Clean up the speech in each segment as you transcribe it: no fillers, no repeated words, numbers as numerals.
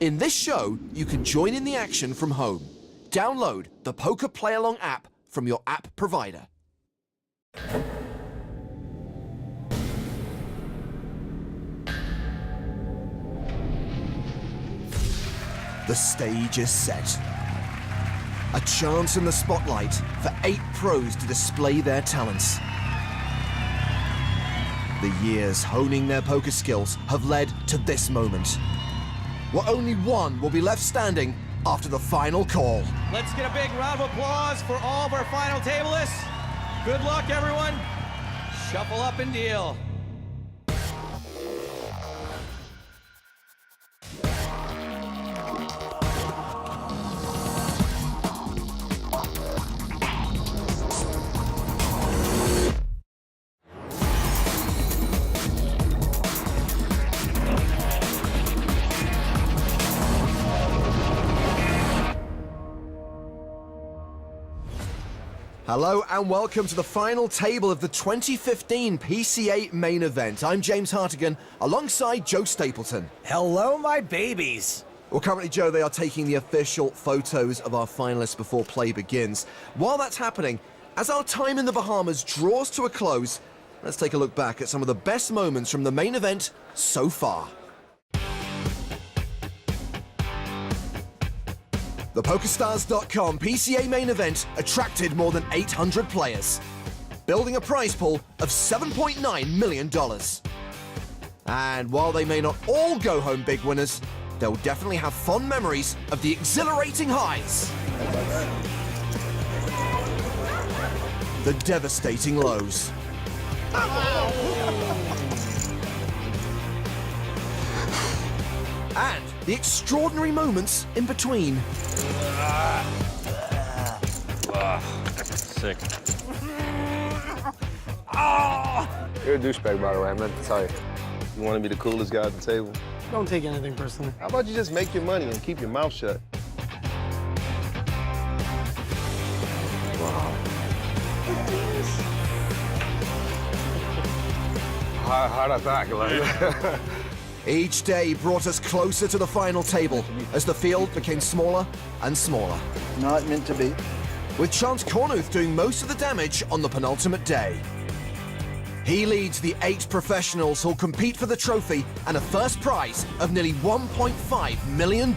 In this show, you can join in the action from home. Download the Poker Play Along app from your app provider. The stage is set. A chance in the spotlight for 8 pros to display their talents. The years honing their poker skills have led to this moment, where only one will be left standing after the final call. Let's get a big round of applause for all of our final tablists. Good luck, everyone. Shuffle up and deal. Hello and welcome to the final table of the 2015 PCA main event. I'm James Hartigan, alongside Joe Stapleton. Hello, my babies. Well, currently, Joe, they are taking the official photos of our finalists before play begins. While that's happening, as our time in the Bahamas draws to a close, let's take a look back at some of the best moments from the main event so far. The PokerStars.com PCA main event attracted more than 800 players, building a prize pool of $7.9 million. And while they may not all go home big winners, they'll definitely have fond memories of the exhilarating highs, the devastating lows, and the extraordinary moments in between. Sick. You're a douchebag, by the way. I meant to tell you. You want to be the coolest guy at the table? Don't take anything personally. How about you just make your money and keep your mouth shut? Wow. How'd I back? Like, Each day brought us closer to the final table as the field became smaller and smaller, Not meant to be. with Chance Kornuth doing most of the damage on the penultimate day. He leads the 8 professionals who'll compete for the trophy and a first prize of nearly $1.5 million.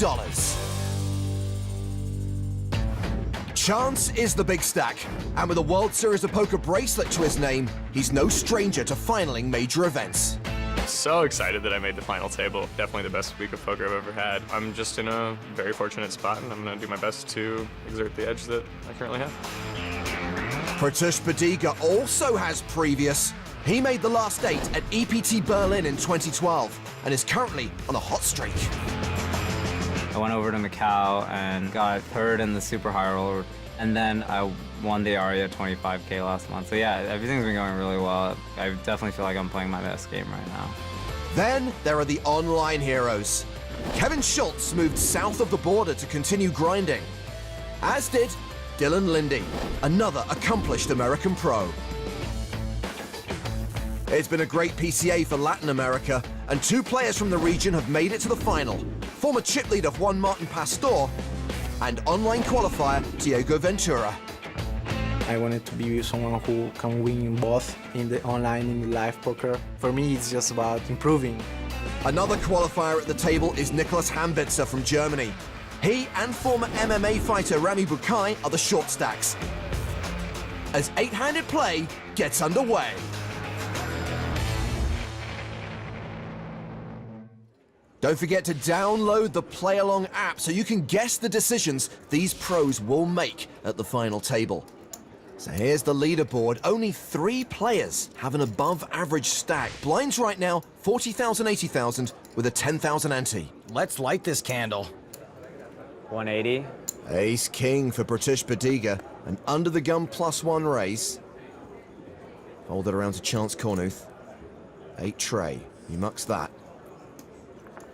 Chance is the big stack, and with a World Series of Poker bracelet to his name, he's no stranger to finaling major events. So excited that I made the final table. Definitely the best week of poker I've ever had. I'm just in a very fortunate spot, and I'm going to do my best to exert the edge that I currently have. Pratush Badiga also has previous. He made the last 8 at EPT Berlin in 2012 and is currently on a hot streak. I went over to Macau and got 3rd in the super high roller, and then I won the Aria 25K last month. So yeah, everything's been going really well. I definitely feel like I'm playing my best game right now. Then there are the online heroes. Kevin Schultz moved south of the border to continue grinding, as did Dylan Lindy, another accomplished American pro. It's been a great PCA for Latin America, and 2 players from the region have made it to the final. Former chip leader Juan Martin Pastor and online qualifier Diego Ventura. I wanted to be someone who can win both in the online and the live poker. For me, it's just about improving. Another qualifier at the table is Nicholas Hambitzer from Germany. He and former MMA fighter Rami Bukai are the short stacks, as 8-handed play gets underway. Don't forget to download the Play Along app so you can guess the decisions these pros will make at the final table. So here's the leaderboard. Only 3 players have an above-average stack. Blinds right now, 40,000, 80,000, with a 10,000 ante. Let's light this candle. 180. Ace-king for Pratush Badiga, an under-the-gun +1 raise. Hold it around to Chance Kornuth. 8 tray, he mucks that.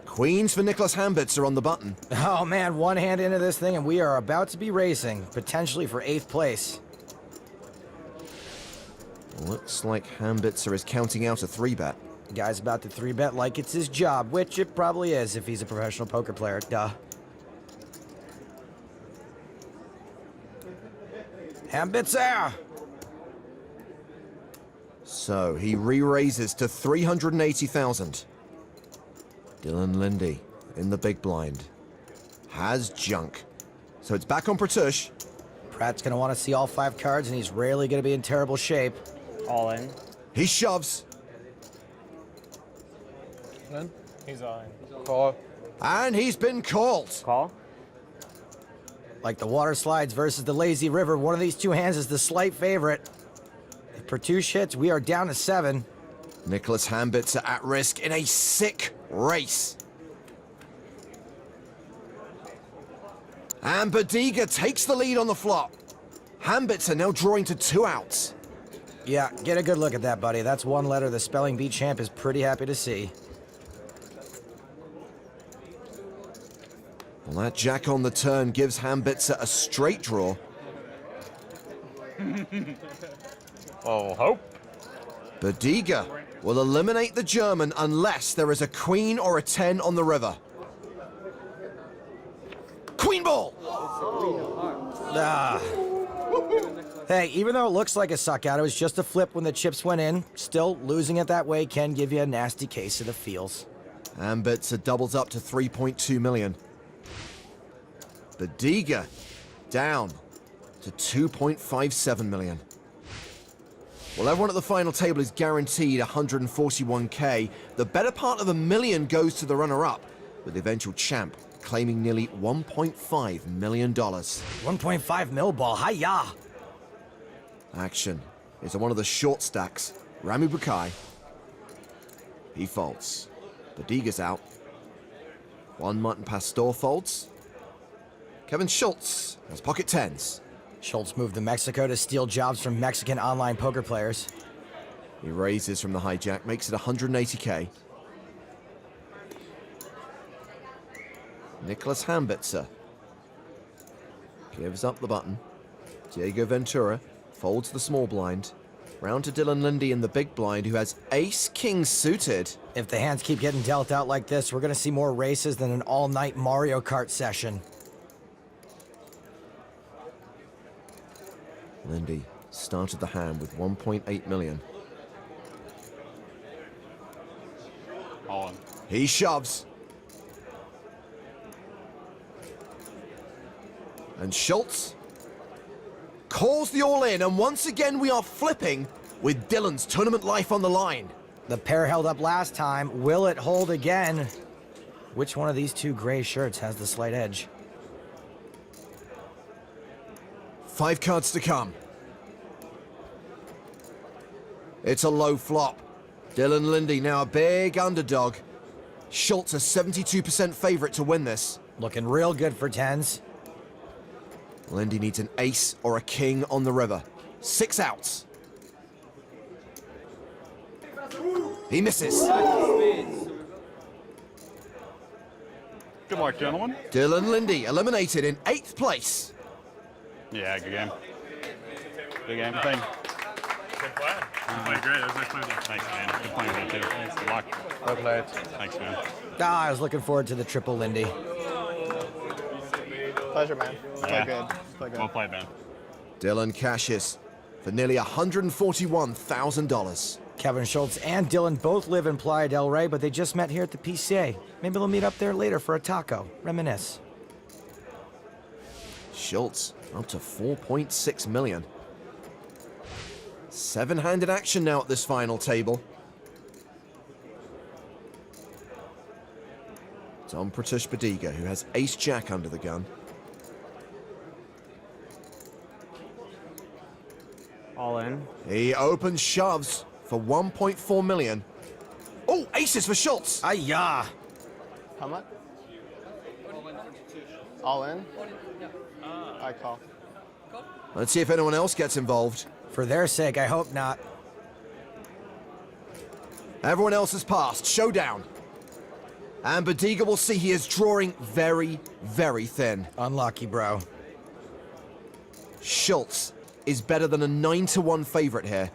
Queens for Nicholas Hambitzer on the button. Oh man, 1 hand into this thing and we are about to be racing, potentially for 8th place. Looks like Hambitzer is counting out a 3-bet. The guy's about to 3-bet like it's his job, which it probably is if he's a professional poker player, duh. Hand-bits there! So he re-raises to 380,000. Dylan Lindy in the big blind. Has junk. So it's back on Pratush. Pratt's gonna want to see all 5 cards, and he's rarely gonna be in terrible shape. All in. He shoves. He's all in. Call. And he's been called. Call? Like the water slides versus the lazy river, one of these two hands is the slight favorite. If Pratush hits, we are down to 7. Nicholas Hambits are at risk in a sick race. And Badiga takes the lead on the flop. Hambits are now drawing to 2 outs. Yeah, get a good look at that, buddy. That's one letter the spelling bee champ is pretty happy to see. Well, that jack on the turn gives Hambitzer a straight draw. Oh, hope. Badiga will eliminate the German unless there is a queen or a 10 on the river. Queen ball! Ah. Hey, even though it looks like a suck out, it was just a flip when the chips went in. Still, losing it that way can give you a nasty case of the feels. Hambitzer doubles up to 3.2 million. Badiga down to 2.57 million. Well, everyone at the final table is guaranteed 141k. The better part of $1 million goes to the runner-up, with the eventual champ claiming nearly $1.5 million. 1.5 mil ball, hi-ya! Action is on one of the short stacks. Rami Bukai. He folds. Badiga's out. Juan Martin Pastor folds. Kevin Schultz has pocket 10s. Schultz moved to Mexico to steal jobs from Mexican online poker players. He raises from the hijack, makes it 180k. Nicholas Hambitzer gives up the button. Diego Ventura folds the small blind. Round to Dylan Lindy in the big blind, who has ace-king suited. If the hands keep getting dealt out like this, we're gonna see more races than an all-night Mario Kart session. Lindy started the hand with 1.8 million. On. He shoves. And Schultz calls the all-in, and once again we are flipping with Dylan's tournament life on the line. The pair held up last time. Will it hold again? Which one of these two gray shirts has the slight edge? 5 cards to come. It's a low flop. Dylan Lindy now a big underdog. Schultz a 72% favorite to win this. Looking real good for 10s. Lindy needs an ace or a king on the river. 6 outs. He misses. Good luck, gentlemen. Dylan Lindy eliminated in 8th place. Yeah, good game. Good game. Thing. Good play. You played great. That was a nice play. Thanks, man. Good playing you too. Thanks. Good luck. Well played. Thanks, man. I was looking forward to the triple Lindy. Pleasure, man. Yeah. Play good. Play good. Well played, man. Dylan cashes for nearly $141,000. Kevin Schultz and Dylan both live in Playa del Rey, but they just met here at the PCA. Maybe they'll meet up there later for a taco. Reminisce. Schultz up to 4.6 million. 7-handed action now at this final table. It's on Pratush Badiga, who has ace-jack under the gun. All in. He opens shoves for 1.4 million. Oh, aces for Schultz. Ay-ya! How much? All in? I call. Let's see if anyone else gets involved. For their sake, I hope not. Everyone else has passed. Showdown. And Badiga will see he is drawing very, very thin. Unlucky, bro. Schultz is better than a 9-1 favorite here.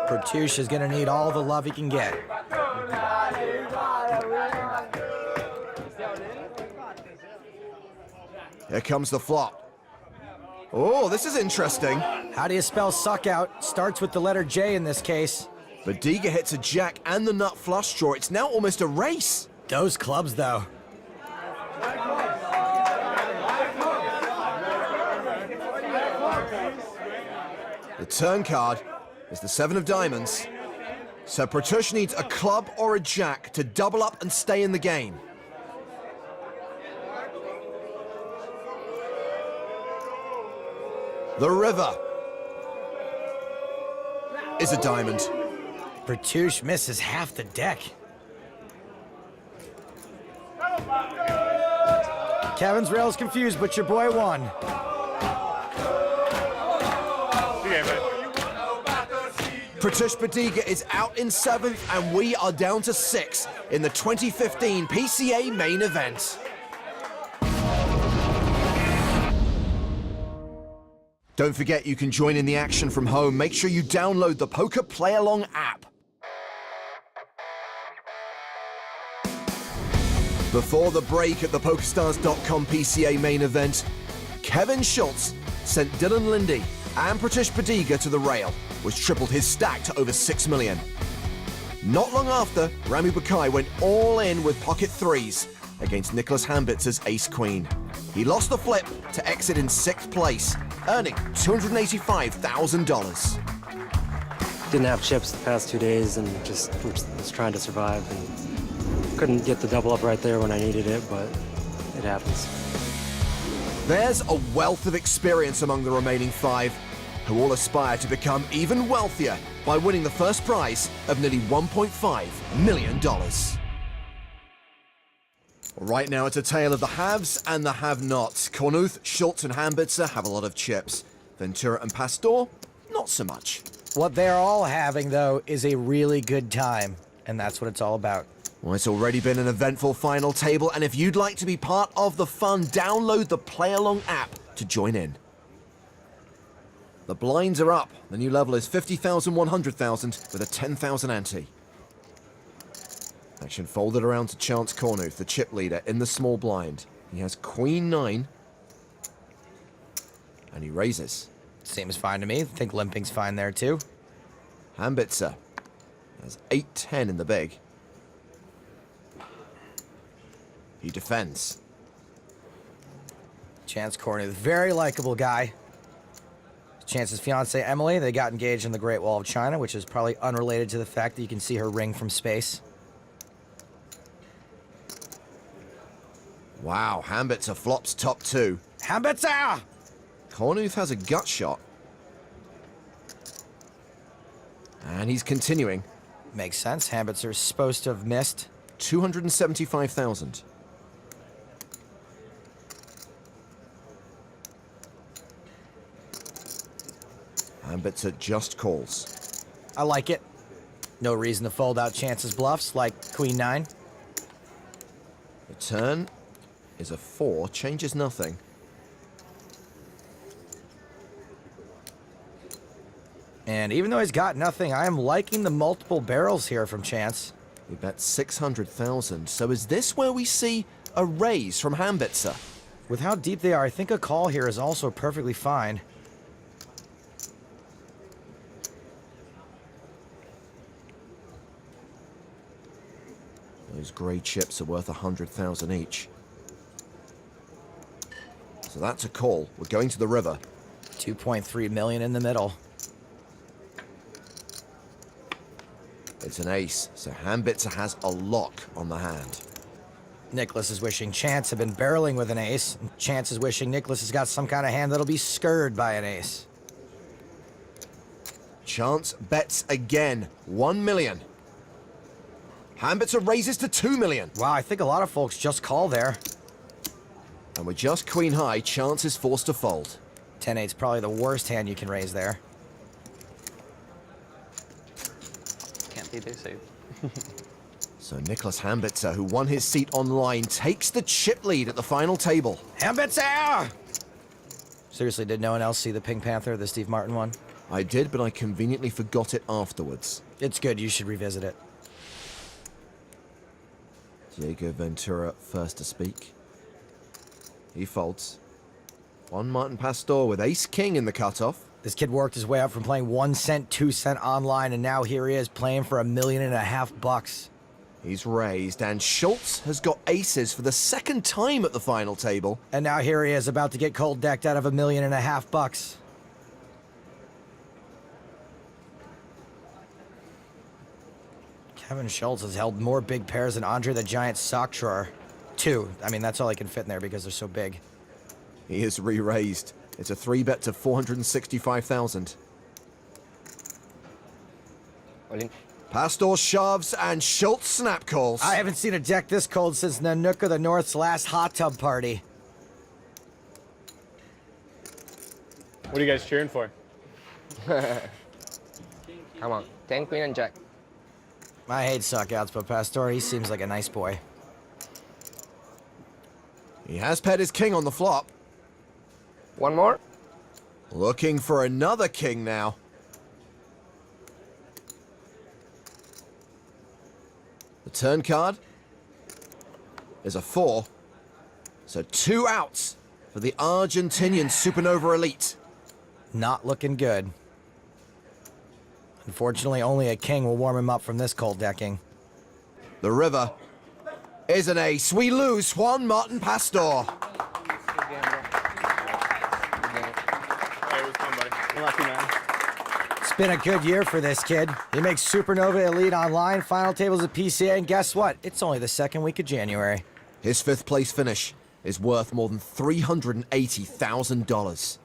Pertush is gonna need all the love he can get. Here comes the flop. Oh, this is interesting. How do you spell suck out? Starts with the letter J in this case. Badiga hits a jack and the nut flush draw. It's now almost a race. Those clubs, though. The turn card is the 7 of diamonds. So Pertush needs a club or a jack to double up and stay in the game. The river is a diamond. Pertush misses half the deck. Kevin's rail's confused, but your boy won. Pertush Badiga is out in 7th, and we are down to 6 in the 2015 PCA main event. Don't forget you can join in the action from home. Make sure you download the Poker Play Along app. Before the break at the PokerStars.com PCA main event, Kevin Schultz sent Dylan Lindy and Pertush Badiga to the rail, which tripled his stack to over 6 million. Not long after, Rami Bukai went all in with pocket threes against Nicholas Hambitzer's ace-queen. He lost the flip to exit in 6th place, earning $285,000. Didn't have chips the past 2 days and just was trying to survive and couldn't get the double up right there when I needed it, but it happens. There's a wealth of experience among the remaining 5, who all aspire to become even wealthier by winning the first prize of nearly $1.5 million. Right now, it's a tale of the haves and the have-nots. Kornuth, Schultz, and Hambitzer have a lot of chips. Ventura and Pastor, not so much. What they're all having, though, is a really good time, and that's what it's all about. Well, it's already been an eventful final table, and if you'd like to be part of the fun, download the Play Along app to join in. The blinds are up. The new level is 50,000, 100,000 with a 10,000 ante. Action folded around to Chance Kornuth, the chip leader, in the small blind. He has Queen 9, and he raises. Seems fine to me. Think limping's fine there, too. Hambitzer has 8-10 in the big. He defends. Chance Kornuth, very likable guy. Chance's fiancée, Emily, they got engaged in the Great Wall of China, which is probably unrelated to the fact that you can see her ring from space. Wow, Hambitzer flops top 2. Hambitzer! Kornuth has a gut shot. And he's continuing. Makes sense. Hambitzer's supposed to have missed. 275,000. Hambitzer just calls. I like it. No reason to fold out Chance's bluffs like Queen 9. The turn is a 4, changes nothing. And even though he's got nothing, I am liking the multiple barrels here from Chance. We bet 600,000. So is this where we see a raise from Hambitzer? With how deep they are, I think a call here is also perfectly fine. Those grey chips are worth 100,000 each. So that's a call. We're going to the river. 2.3 million in the middle. It's an ace, so Hambitzer has a lock on the hand. Nicholas is wishing Chance had been barreling with an ace. And Chance is wishing Nicholas has got some kind of hand that'll be scurred by an ace. Chance bets again. 1 million. Hambitzer raises to 2 million. Wow, I think a lot of folks just call there. And with just queen high, Chance is forced to fold. 10-8's probably the worst hand you can raise there. Can't be too safe. So Nicholas Hambitzer, who won his seat online, takes the chip lead at the final table. Hambitzer! Seriously, did no one else see the Pink Panther, the Steve Martin one? I did, but I conveniently forgot it afterwards. It's good. You should revisit it. Diego Ventura first to speak. He folds. Juan Martin Pastor with ace-king in the cutoff. This kid worked his way up from playing 1 cent, 2 cent online, and now here he is playing for $1.5 million. He's raised, and Schultz has got aces for the second time at the final table. And now here he is about to get cold decked out of $1.5 million. Kevin Schultz has held more big pairs than Andre the Giant sock drawer. 2. I mean, that's all he can fit in there because they're so big. He is re-raised. It's a 3-bet to 465,000. Pastor shoves and Schultz snap calls. I haven't seen a deck this cold since Nanook of the North's last hot tub party. What are you guys cheering for? Come on. 10, queen, and jack. I hate suckouts, but Pastor, he seems like a nice boy. He has paired his king on the flop. One more. Looking for another king now. The turn card is a 4. So 2 outs for the Argentinian Supernova Elite. Not looking good. Unfortunately, only a king will warm him up from this cold decking. The river is an ace. We lose Juan Martin Pastor. Lucky man. It's been a good year for this kid. He makes Supernova Elite Online, final tables at PCA, and guess what? It's only the 2nd week of January. His 5th place finish is worth more than $380,000.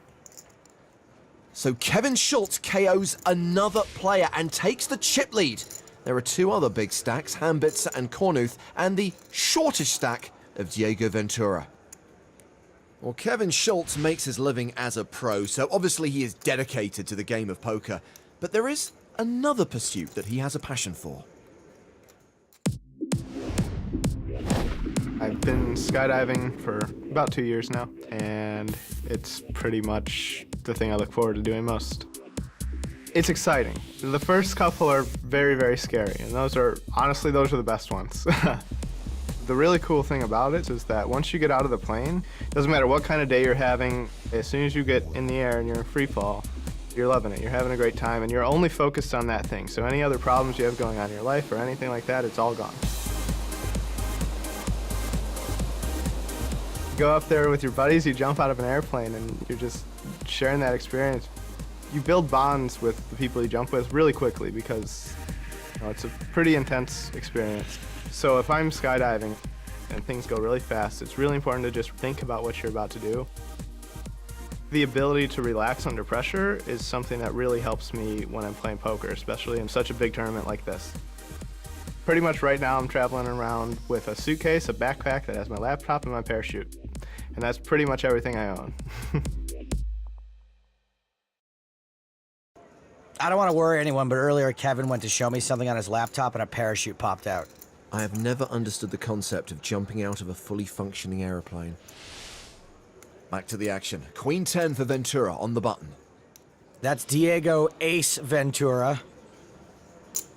So Kevin Schultz KOs another player and takes the chip lead. There are 2 other big stacks, Hambitzer and Kornuth, and the shortish stack of Diego Ventura. Well, Kevin Schultz makes his living as a pro, so obviously he is dedicated to the game of poker. But there is another pursuit that he has a passion for. I've been skydiving for about 2 years now, and it's pretty much the thing I look forward to doing most. It's exciting. The first couple are very, very scary, and those are the best ones. The really cool thing about it is that once you get out of the plane, doesn't matter what kind of day you're having, as soon as you get in the air and you're in free fall, you're loving it, you're having a great time, and you're only focused on that thing. So any other problems you have going on in your life or anything like that, it's all gone. You go up there with your buddies, you jump out of an airplane, and you're just sharing that experience. You build bonds with the people you jump with really quickly because it's a pretty intense experience. So if I'm skydiving and things go really fast, it's really important to just think about what you're about to do. The ability to relax under pressure is something that really helps me when I'm playing poker, especially in such a big tournament like this. Pretty much right now I'm traveling around with a suitcase, a backpack that has my laptop and my parachute. And that's pretty much everything I own. I don't want to worry anyone, but earlier Kevin went to show me something on his laptop and a parachute popped out. I have never understood the concept of jumping out of a fully functioning aeroplane. Back to the action. Queen 10 for Ventura on the button. That's Diego Ace Ventura.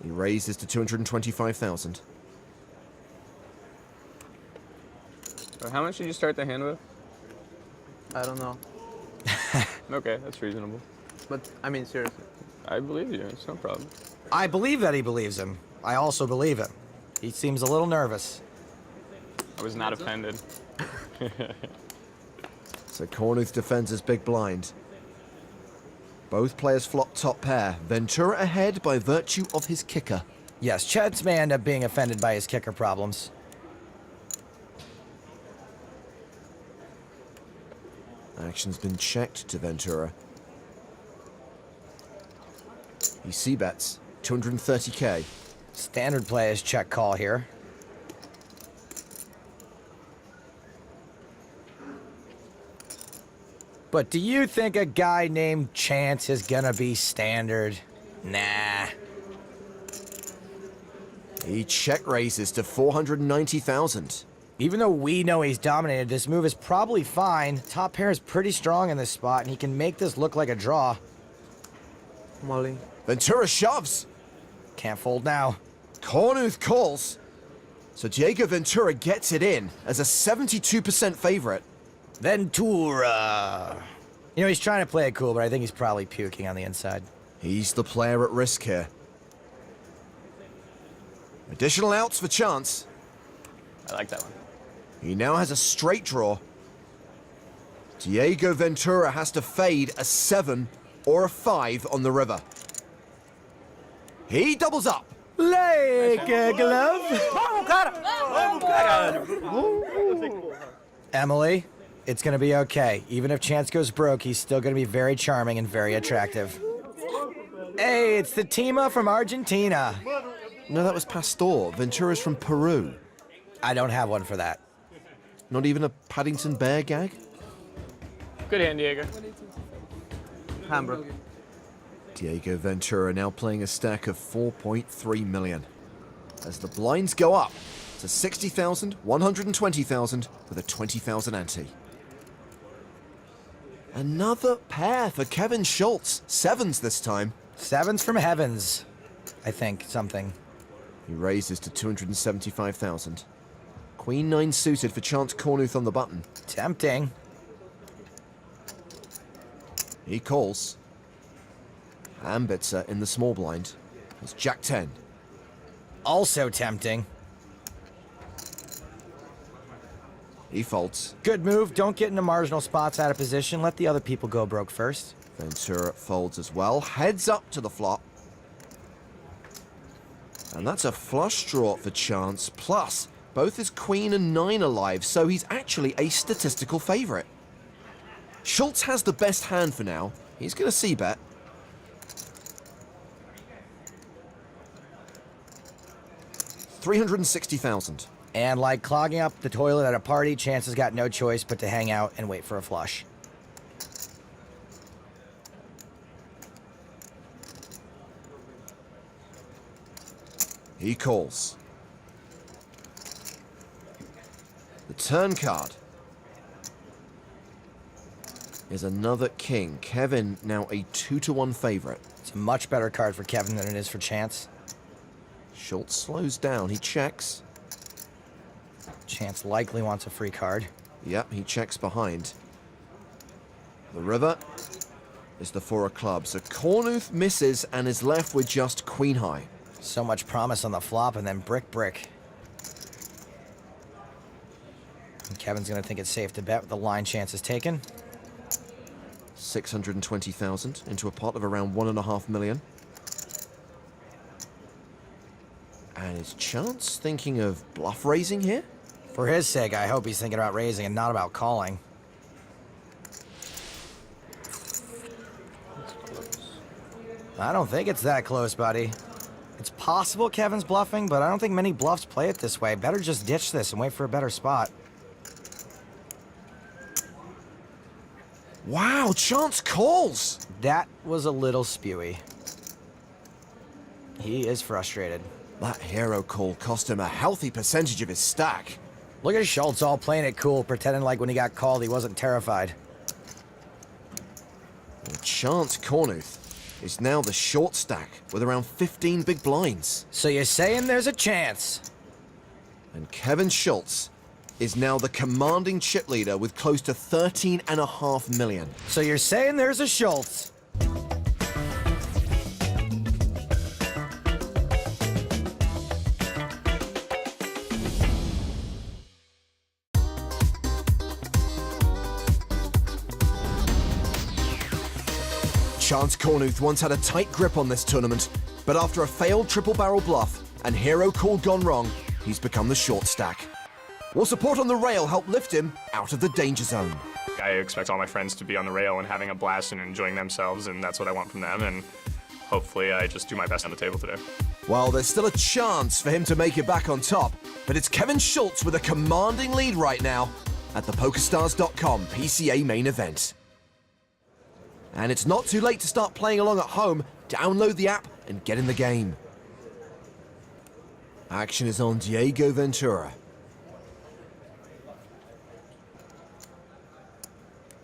He raises to 225,000. So how much did you start the hand with? I don't know. Okay, that's reasonable. But, I mean, seriously. I believe you, it's no problem. I believe that he believes him. I also believe him. He seems a little nervous. I was not offended. So Kornuth defends his big blind. Both players flop top pair. Ventura ahead by virtue of his kicker. Yes, Cheds may end up being offended by his kicker problems. Action's been checked to Ventura. He c-bets 230k. Standard play is check call here. But do you think a guy named Chance is gonna be standard? Nah. He check raises to 490,000. Even though we know he's dominated, this move is probably fine. Top pair is pretty strong in this spot, and he can make this look like a draw. Molly. Ventura shoves. Can't fold now. Kornuth calls. So Diego Ventura gets it in as a 72% favorite. Ventura. You know, he's trying to play it cool, but I think he's probably puking on the inside. He's the player at risk here. Additional outs for Chance. I like that one. He now has a straight draw. Diego Ventura has to fade a 7 or a 5 on the river. He doubles up. Like a glove. Emily, it's gonna be okay. Even if Chance goes broke, he's still gonna be very charming and very attractive. Hey, it's the Tima from Argentina. No, that was Pastor. Ventura's from Peru. I don't have one for that. Not even a Paddington Bear gag? Good hand, Diego. Hamburg. Diego Ventura now playing a stack of 4.3 million. As the blinds go up to 60,000, 120,000 with a 20,000 ante. Another pair for Kevin Schultz. 7s this time. 7s from heavens, I think, something. He raises to 275,000. Queen 9 suited for Chance Kornuth on the button. Tempting. He calls. Ambitzer in the small blind. It's Jack 10. Also tempting. He folds. Good move. Don't get into marginal spots out of position. Let the other people go broke first. Ventura folds as well. Heads up to the flop. And that's a flush draw for Chance. Plus, both his Queen and 9 alive, so he's actually a statistical favorite. Schultz has the best hand for now. He's going to c-bet. $360,000. And like clogging up the toilet at a party, Chance has got no choice but to hang out and wait for a flush. He calls. The turn card is another king. Kevin now a 2-1 favorite. It's a much better card for Kevin than it is for Chance. Schultz slows down. He checks. Chance likely wants a free card. Yep, he checks behind. The river is the 4 of clubs. So Kornuth misses and is left with just Queen High. So much promise on the flop and then brick. And Kevin's gonna think it's safe to bet with the line Chance is taken. 620,000 into a pot of around 1.5 million. And is Chance thinking of bluff raising here? For his sake, I hope he's thinking about raising and not about calling. I don't think it's that close, buddy. It's possible Kevin's bluffing, but I don't think many bluffs play it this way. Better just ditch this and wait for a better spot. Wow, Chance calls! That was a little spewy. He is frustrated. That hero call cost him a healthy percentage of his stack. Look at Schultz all playing it cool, pretending like when he got called he wasn't terrified. Well, Chance Kornuth is now the short stack with around 15 big blinds. So you're saying there's a chance? And Kevin Schultz is now the commanding chip leader with close to 13.5 million. So you're saying there's a Schultz? Chance Kornuth once had a tight grip on this tournament, but after a failed triple barrel bluff and hero call gone wrong, he's become the short stack. Will support on the rail help lift him out of the danger zone? I expect all my friends to be on the rail and having a blast and enjoying themselves, and that's what I want from them, and hopefully I just do my best on the table today. Well, there's still a chance for him to make it back on top, but it's Kevin Schultz with a commanding lead right now at the PokerStars.com PCA main event. And it's not too late to start playing along at home. Download the app and get in the game. Action is on Diego Ventura.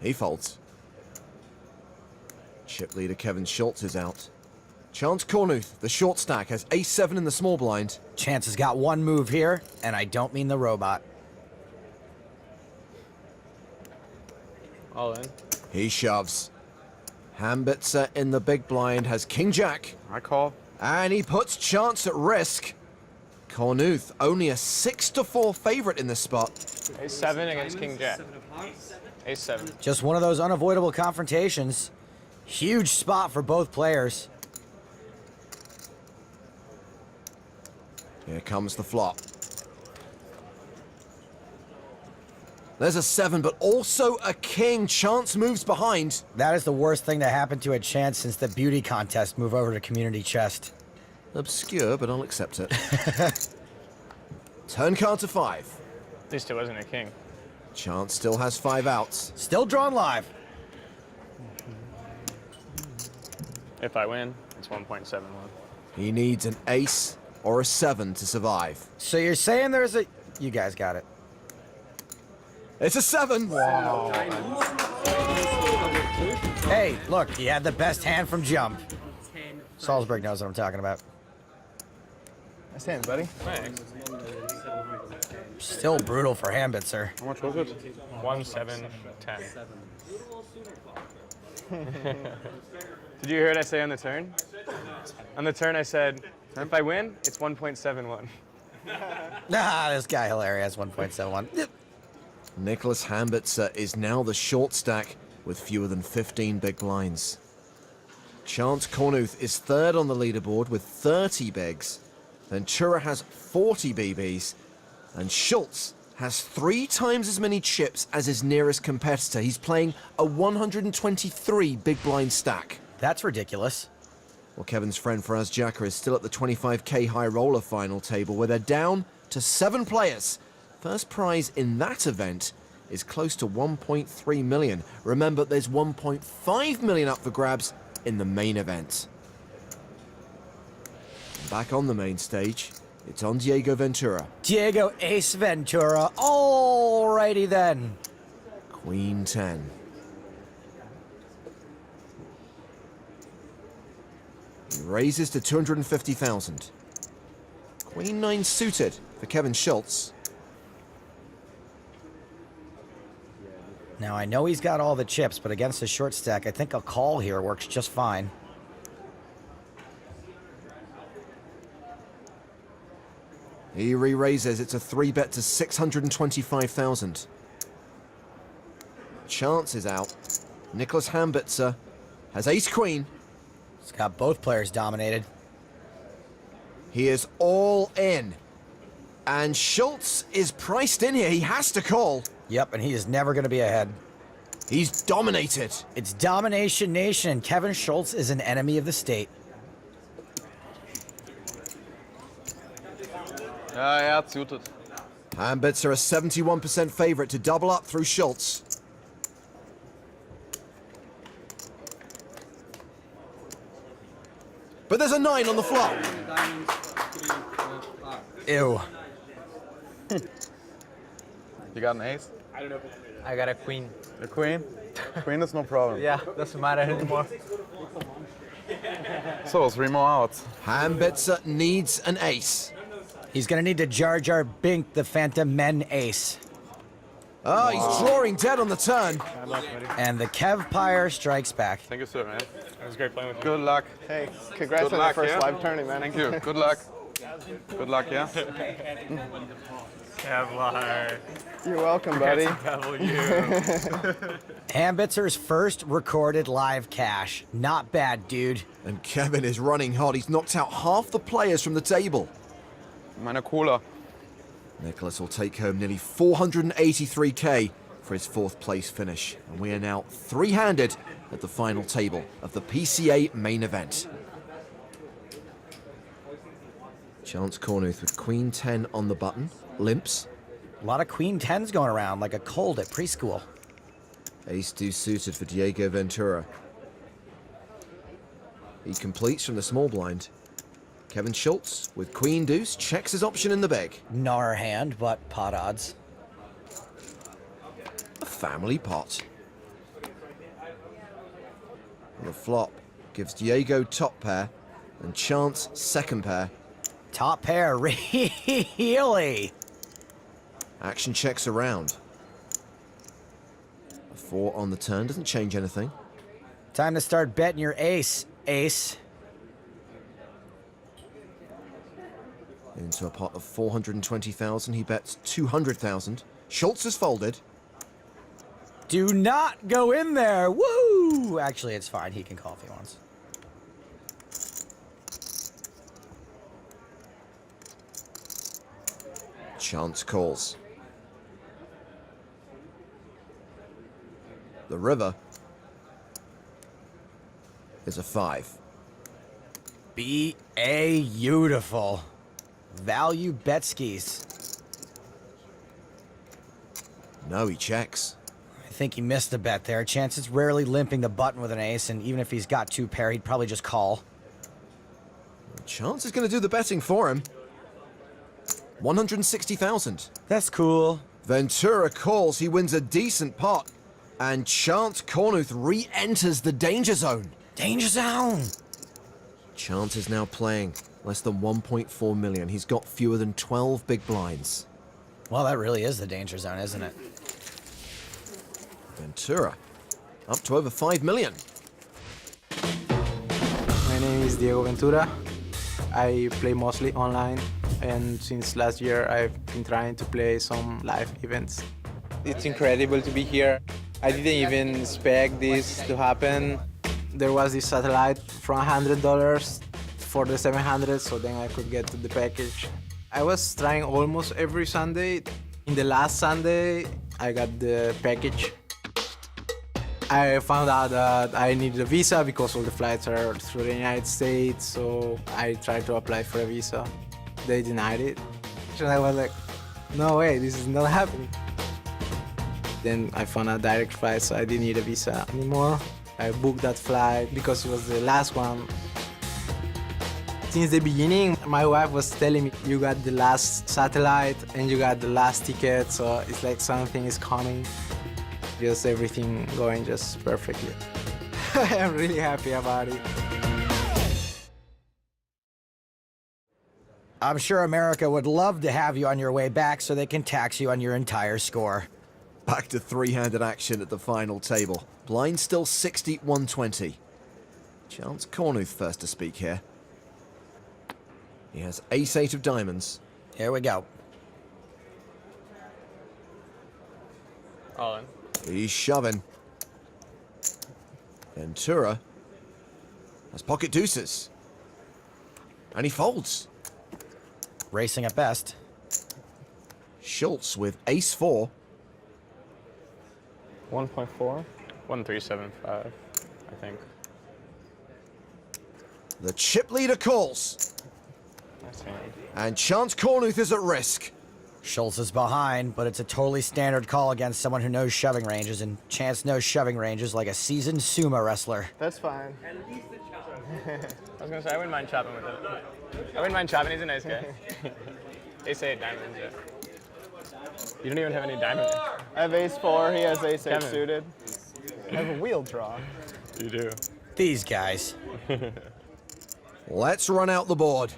He folds. Chip leader Kevin Schultz is out. Chance Kornuth, the short stack, has ace-7 in the small blind. Chance has got one move here, and I don't mean the robot. All in. He shoves. Hambitzer in the big blind has king-jack. I call. And he puts Chance at risk. Kornuth, only a 6-4 favorite in this spot. Ace-7 against king-jack. Ace-7. Just one of those unavoidable confrontations. Huge spot for both players. Here comes the flop. There's a 7, but also a king. Chance moves behind. That is the worst thing to happen to a Chance since the beauty contest move over to community chest. Obscure, but I'll accept it. Turn card to 5. At least it wasn't a king. Chance still has 5 outs. Still drawn live. If I win, it's 1.71. He needs an ace or a 7 to survive. So you're saying there's a... You guys got it. It's a 7. Wow. Hey, look, he had the best hand from jump. Salzburg knows what I'm talking about. Nice hand, buddy. Thanks. Still brutal for Hambitzer. How much was it? 1-7-10. Did you hear what I say on the turn? On the turn I said, if I win, it's 1.71. Nah, this guy hilarious, 1.71. Nicholas Hambitzer is now the short stack with fewer than 15 big blinds. Chance Kornuth is third on the leaderboard with 30 bigs. Ventura has 40 BBs. And Schultz has 3 times as many chips as his nearest competitor. He's playing a 123 big blind stack. That's ridiculous. Well, Kevin's friend Faraz Jaka is still at the 25k high roller final table where they're down to 7 players. First prize in that event is close to 1.3 million. Remember, there's 1.5 million up for grabs in the main event. Back on the main stage, it's on Diego Ventura. Diego Ace Ventura. Alrighty then. Queen 10. He raises to 250,000. Queen 9 suited for Kevin Schultz. Now, I know he's got all the chips, but against a short stack, I think a call here works just fine. He re-raises. It's a 3-bet to 625,000. Chance is out. Nicholas Hambitzer has ace-queen. He's got both players dominated. He is all in. And Schultz is priced in here. He has to call. Yep, and he is never going to be ahead. He's dominated. It's Domination Nation, and Kevin Schultz is an enemy of the state. Yeah, suited. Hambitzer a 71% favorite to double up through Schultz. But there's a 9 on the flop. Ew. You got an ace? I got a queen. A queen? Queen is no problem. Yeah, doesn't matter anymore. So, 3 more outs. Hambitzer needs an ace. He's going to need to Jar Jar Bink the Phantom Men ace. Oh, he's drawing dead on the turn. And the Kev Pyre strikes back. Thank you, sir, man. It was great playing with you. Good luck. Hey, congrats Good on luck, your first yeah? live tourney, man. Thank you. Good luck. Good luck, yeah? Kevlar. You're welcome, buddy. Hambitzer's first recorded live cash. Not bad, dude. And Kevin is running hot. He's knocked out half the players from the table. Meine Cola. Nicholas will take home nearly 483k for his 4th place finish. And we are now 3-handed at the final table of the PCA main event. Chance Kornuth with Queen 10 on the button. Limps. A lot of Queen 10s going around like a cold at preschool. Ace-2 suited for Diego Ventura. He completes from the small blind. Kevin Schultz with Queen Deuce checks his option in the bag. Gnar hand, but pot odds. A family pot. And the flop gives Diego top pair And chance, second pair. Top pair, really? Action checks around. A 4 on the turn, doesn't change anything. Time to start betting your ace, ace. Into a pot of 420,000, he bets 200,000. Schultz has folded. Do not go in there. Woo! Actually, it's fine. He can call if he wants. Chance calls. The river is a 5. Beautiful. Value bet skis. No, he checks. I think he missed a bet there. Chance is rarely limping the button with an ace, and even if he's got 2 pair, he'd probably just call. Chance is going to do the betting for him. 160,000. That's cool. Ventura calls, he wins a decent pot. And Chance Kornuth re-enters the danger zone. Danger zone! Chance is now playing less than 1.4 million. He's got fewer than 12 big blinds. Well, that really is the danger zone, isn't it? Ventura, up to over 5 million. My name is Diego Ventura. I play mostly online, and since last year I've been trying to play some live events. It's incredible to be here. I didn't even expect this to happen. There was this satellite from $100 for the 700, so then I could get to the package. I was trying almost every Sunday. In the last Sunday, I got the package. I found out that I needed a visa because all the flights are through the United States, so I tried to apply for a visa. They denied it. And I was like, no way, this is not happening. Then I found a direct flight, so I didn't need a visa anymore. I booked that flight because it was the last one. Since the beginning, my wife was telling me, you got the last satellite and you got the last ticket, so it's like something is coming. Just everything going just perfectly. I'm really happy about it. I'm sure America would love to have you on your way back so they can tax you on your entire score. Back to three-handed action at the final table. Blind still 60-120. Chance Kornuth first to speak here. He has ace-8 of diamonds. Here we go. All in. He's shoving. Ventura has pocket deuces. And he folds. Racing at best. Schultz with ace-4. 1.4. 1375, I think. The chip leader calls. Nice hand. And Chance Kornuth is at risk. Schultz is behind, but it's a totally standard call against someone who knows shoving ranges, and Chance knows shoving ranges like a seasoned sumo wrestler. That's fine. I was gonna say, I wouldn't mind chopping with it. I wouldn't mind chopping, he's a nice guy. Ace-8 diamonds, yeah. You don't even have any diamonds. I have ace-4, he has ace-8 Kevin. suited. I have a wheel draw. You do. These guys. Let's run out the board.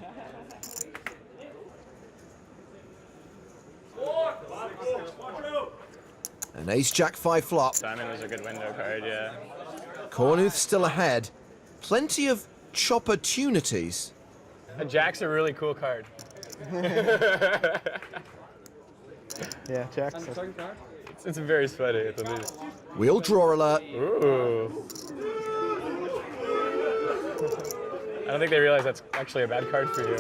An ace-jack-5 flop. Diamond was a good window card, yeah. Kornuth still ahead. Plenty of chop opportunities. A jack's a really cool card. Yeah, jacks. It's very sweaty at the least. Wheel draw alert. Ooh. I don't think they realize that's actually a bad card for you.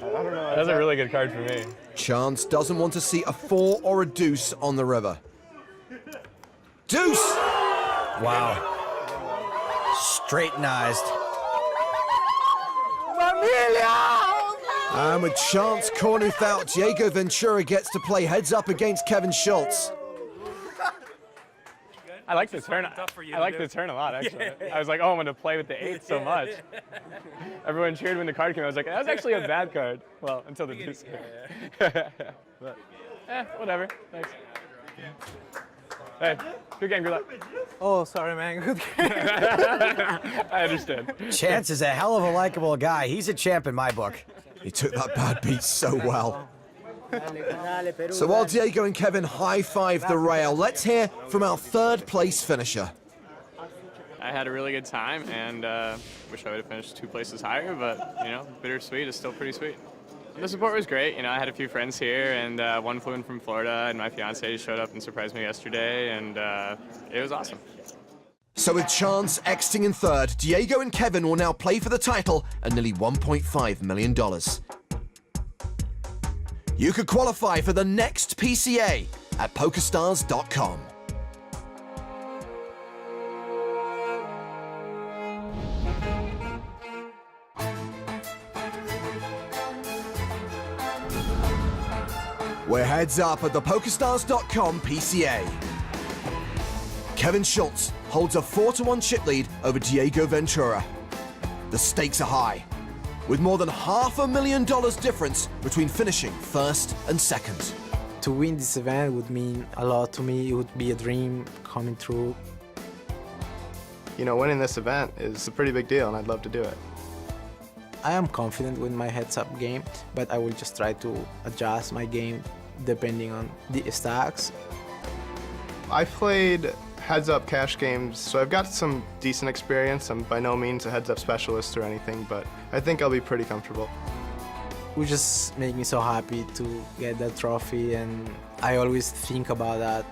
I don't know. That's a really good card for me. Chance doesn't want to see a 4 or a deuce on the river. Deuce! Wow. Straightenized. And with Chance Kornuth out, Diego Ventura gets to play heads up against Kevin Schultz. I like the turn. I like the turn a lot, actually. I was like, oh, I'm going to play with the 8 so much. Everyone cheered when the card came. I was like, that was actually a bad card. Well, until the deuce came. But, whatever. Thanks. Hey, good game, good luck. Oh, sorry, man. Good game. I understand. Chance is a hell of a likable guy. He's a champ in my book. He took that bad beat so well. So while Diego and Kevin high-five the rail, let's hear from our third place finisher. I had a really good time, and wish I would have finished 2 places higher, but, you know, bittersweet is still pretty sweet. The support was great. You know, I had a few friends here, and one flew in from Florida, and my fiance showed up and surprised me yesterday, and it was awesome. So with Chance exiting in third, Diego and Kevin will now play for the title and nearly $1.5 million. You could qualify for the next PCA at PokerStars.com. We're heads up at the PokerStars.com PCA. Kevin Schultz holds a 4-1 chip lead over Diego Ventura. The stakes are high, with more than $500,000 difference between finishing first and second. To win this event would mean a lot to me. It would be a dream coming true. You know, winning this event is a pretty big deal, and I'd love to do it. I am confident with my heads-up game, but I will just try to adjust my game depending on the stacks. I've played heads-up cash games, so I've got some decent experience. I'm by no means a heads-up specialist or anything, but I think I'll be pretty comfortable. It would just make me so happy to get that trophy, and I always think about that.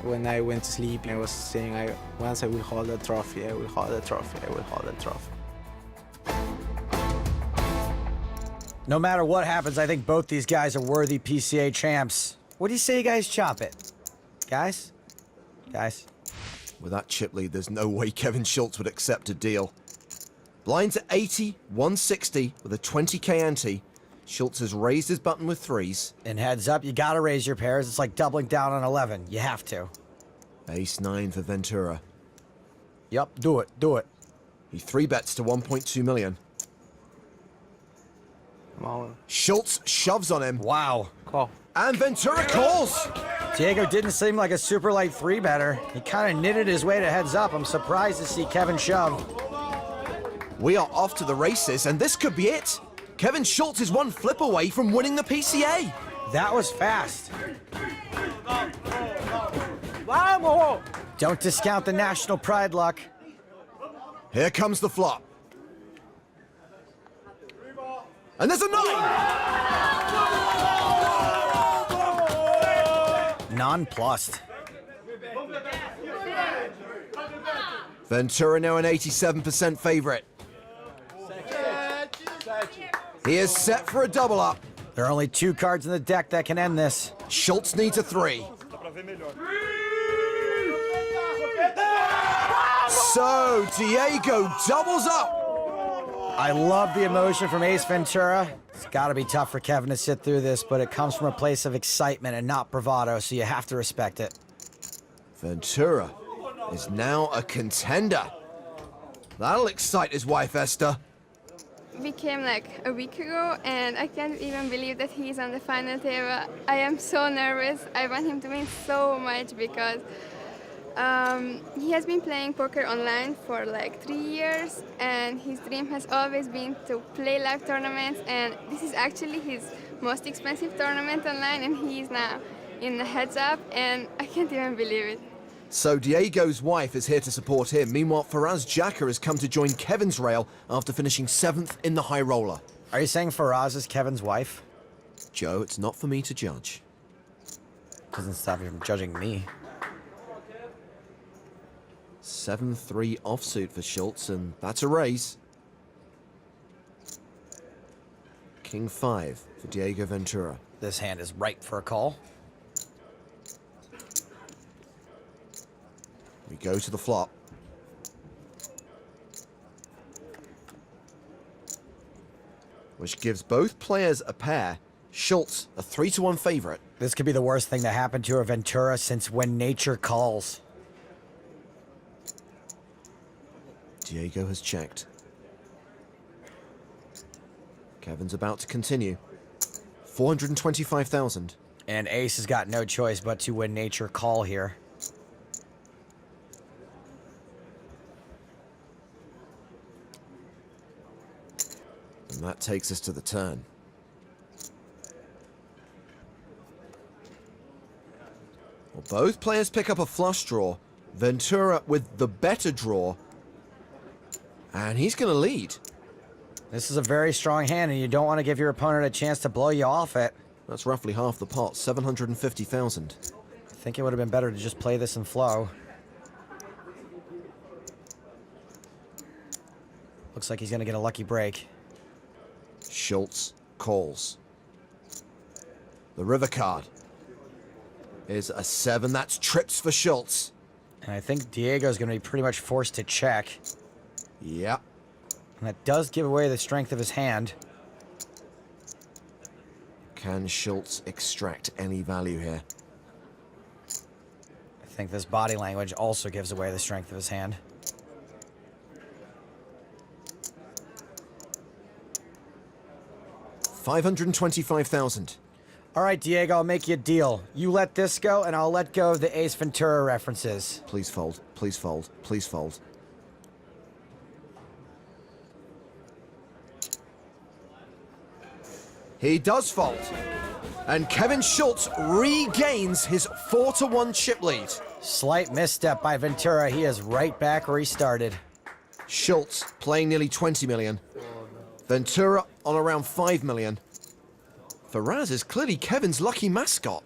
When I went to sleep, I was saying, once I will hold that trophy, I will hold that trophy, I will hold that trophy. No matter what happens, I think both these guys are worthy PCA champs. What do you say you guys chop it? Guys? Guys? With that chip lead, there's no way Kevin Schultz would accept a deal. Blinds at 80, 160 with a 20K ante. Schultz has raised his button with threes. And heads up, you gotta raise your pairs. It's like doubling down on 11. You have to. Ace-9 for Ventura. Yup, do it, do it. He 3-bets to 1.2 million. Schultz shoves on him. Wow. Call. And Ventura calls. Diego didn't seem like a super light 3-better. He kind of knitted his way to heads up. I'm surprised to see Kevin shove. We are off to the races, and this could be it. Kevin Schultz is one flip away from winning the PCA. That was fast. Vamos! Don't discount the national pride luck. Here comes the flop. And there's a 9! Nonplussed. Ventura now an 87% favorite. He is set for a double up. There are only 2 cards in the deck that can end this. Schultz needs a 3. So Diego doubles up. I love the emotion from Ace Ventura. It's got to be tough for Kevin to sit through this, but it comes from a place of excitement and not bravado, so you have to respect it. Ventura is now a contender. That'll excite his wife, Esther. We came like a week ago, and I can't even believe that he's on the final table. I am so nervous. I want him to win so much because he has been playing poker online for like 3 years, and his dream has always been to play live tournaments, and this is actually his most expensive tournament online, and he's now in the heads up, and I can't even believe it. So Diego's wife is here to support him. Meanwhile, Faraz Jaka has come to join Kevin's rail after finishing 7th in the high roller. Are you saying Faraz is Kevin's wife? Joe, it's not for me to judge. Doesn't stop you from judging me. 7-3 offsuit for Schultz, and that's a raise. King 5 for Diego Ventura. This hand is ripe for a call. We go to the flop. Which gives both players a pair. Schultz, a 3-1 favorite. This could be the worst thing to happen to a Ventura since When Nature Calls. Diego has checked. Kevin's about to continue. 425,000. And Ace has got no choice but to When Nature Call here. And that takes us to the turn. Well, both players pick up a flush draw. Ventura with the better draw. And he's going to lead. This is a very strong hand, and you don't want to give your opponent a chance to blow you off it. That's roughly half the pot, 750,000. I think it would have been better to just play this in flow. Looks like he's going to get a lucky break. Schultz calls. The river card is a 7. That's trips for Schultz. And I think Diego's going to be pretty much forced to check. Yep. And that does give away the strength of his hand. Can Schultz extract any value here? I think this body language also gives away the strength of his hand. $525,000. All right, Diego, I'll make you a deal. You let this go, and I'll let go of the Ace Ventura references. Please fold. Please fold. Please fold. He does fold. And Kevin Schultz regains his 4-1 chip lead. Slight misstep by Ventura. He is right back where he started. Schultz playing nearly 20 million. Ventura on around 5 million. Faraz is clearly Kevin's lucky mascot.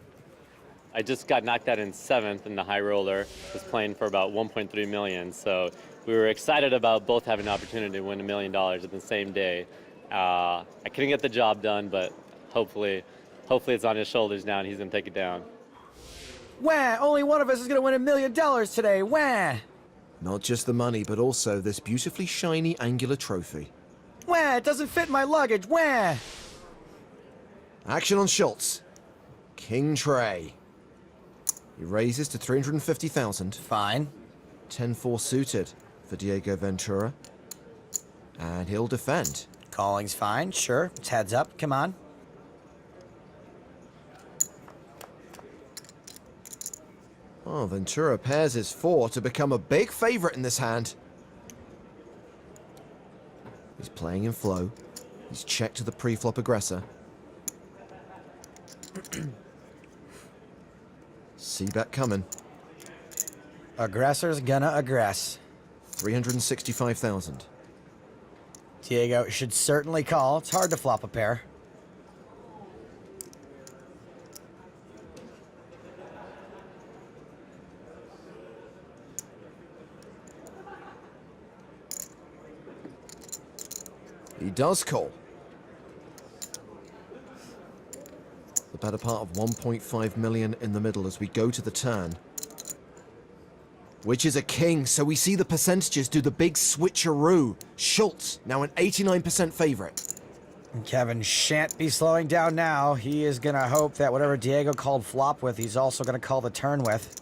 I just got knocked out in 7th in the high roller. Was playing for about 1.3 million. So we were excited about both having an opportunity to win $1 million at the same day. I couldn't get the job done, but hopefully it's on his shoulders now and he's gonna take it down. Wah! Only one of us is gonna win $1 million today. Wah! Not just the money, but also this beautifully shiny angular trophy. Wah! It doesn't fit my luggage. Wah! Action on Schultz. King tray. He raises to 350,000. Fine. 10-4 suited for Diego Ventura. And he'll defend. Calling's fine, sure. It's heads up, come on. Oh, Ventura pairs his 4 to become a big favorite in this hand. He's playing in flow. He's checked to the pre-flop aggressor. C-bet coming. Aggressor's gonna aggress. 365,000. Diego should certainly call. It's hard to flop a pair. He does call. The better part of 1.5 million in the middle as we go to the turn. Which is a king, so we see the percentages do the big switcheroo. Schultz, now an 89% favorite. Kevin shan't be slowing down now. He is going to hope that whatever Diego called flop with, he's also going to call the turn with.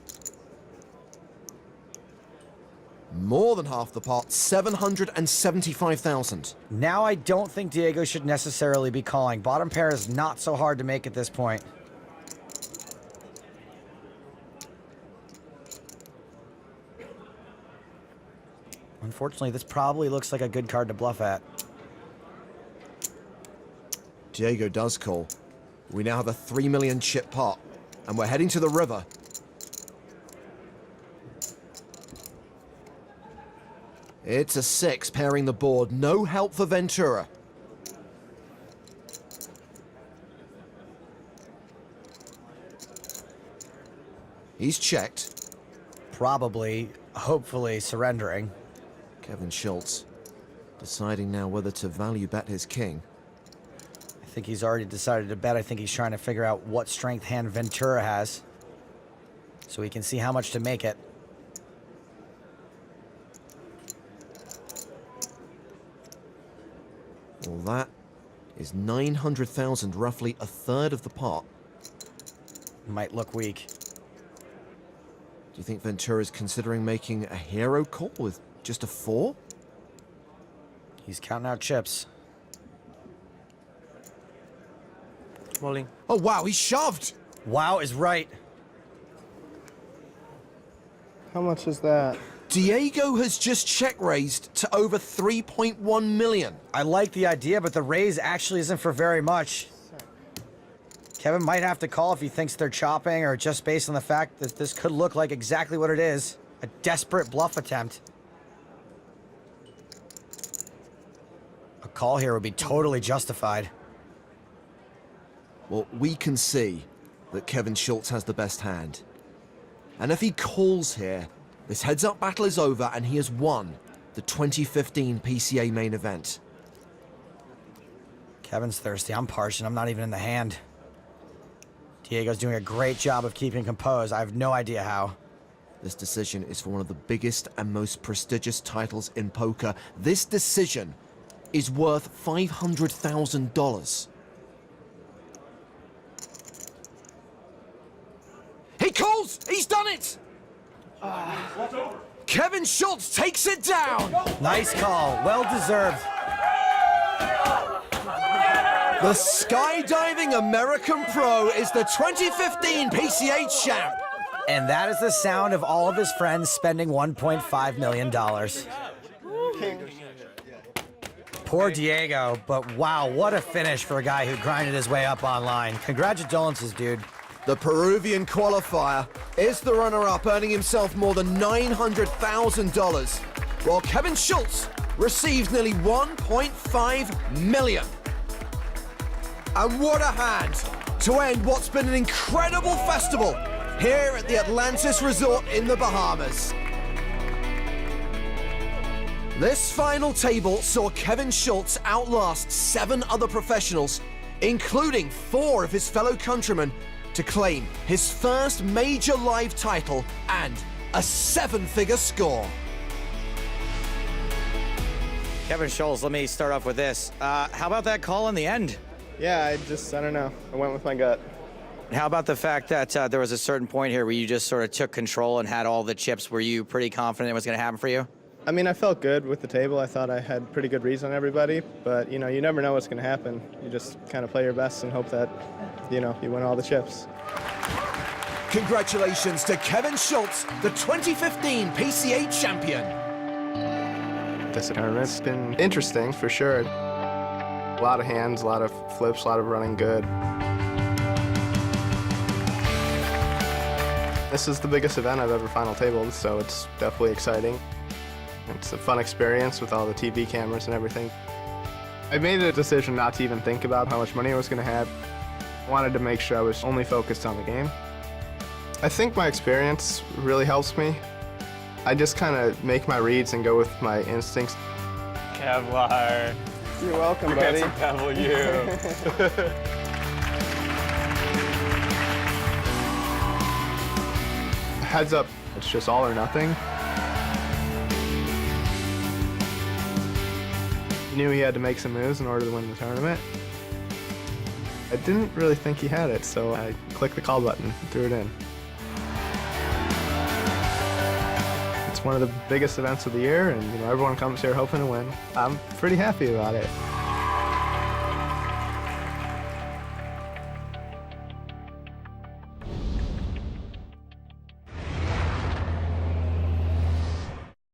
More than half the pot, 775,000. Now I don't think Diego should necessarily be calling. Bottom pair is not so hard to make at this point. Unfortunately, this probably looks like a good card to bluff at. Diego does call. We now have a 3 million chip pot, and we're heading to the river. It's a 6 pairing the board. No help for Ventura. He's checked. Probably, hopefully, surrendering. Kevin Schultz deciding now whether to value bet his king. I think he's already decided to bet. I think he's trying to figure out what strength hand Ventura has, so he can see how much to make it. Well, that is 900,000, roughly a third of the pot. Might look weak. Do you think Ventura's considering making a hero call with just a 4? He's counting out chips. Rolling. Oh, wow, he shoved! Wow is right. How much is that? Diego has just check raised to over 3.1 million. I like the idea, but the raise actually isn't for very much. Kevin might have to call if he thinks they're chopping, or just based on the fact that this could look like exactly what it is. A desperate bluff attempt. A call here would be totally justified. Well, we can see that Kevin Schultz has the best hand. And if he calls here, this heads-up battle is over and he has won the 2015 PCA main event. Kevin's thirsty. I'm parched and I'm not even in the hand. Diego's doing a great job of keeping composed. I have no idea how. This decision is for one of the biggest and most prestigious titles in poker. This decision is worth $500,000. He calls! He's done it! Kevin Schultz takes it down! Nice call. Well deserved. The skydiving American pro is the 2015 PCA champ. And that is the sound of all of his friends spending $1.5 million. Poor Diego, but wow, what a finish for a guy who grinded his way up online. Congratulations, dude. The Peruvian qualifier is the runner-up, earning himself more than $900,000, while Kevin Schultz receives nearly $1.5 million. And what a hand to end what's been an incredible festival here at the Atlantis Resort in the Bahamas. This final table saw Kevin Schultz outlast 7 other professionals, including 4 of his fellow countrymen, to claim his first major live title and a 7-figure score. Kevin Schultz, let me start off with this. How about that call in the end? Yeah, I don't know. I went with my gut. How about the fact that there was a certain point here where you just sort of took control and had all the chips? Were you pretty confident it was going to happen for you? I mean, I felt good with the table. I thought I had pretty good reads on everybody, but, you know, you never know what's going to happen. You just kind of play your best and hope that, you know, you win all the chips. Congratulations to Kevin Schultz, the 2015 PCA champion. This tournament's been interesting, for sure. A lot of hands, a lot of flips, a lot of running good. This is the biggest event I've ever final tabled, so it's definitely exciting. It's a fun experience with all the TV cameras and everything. I made a decision not to even think about how much money I was going to have. I wanted to make sure I was only focused on the game. I think my experience really helps me. I just kind of make my reads and go with my instincts. Kevlar. You're welcome, buddy. W. Heads up, it's just all or nothing. He knew he had to make some moves in order to win the tournament. I didn't really think he had it, so I clicked the call button and threw it in. It's one of the biggest events of the year, and you know everyone comes here hoping to win. I'm pretty happy about it.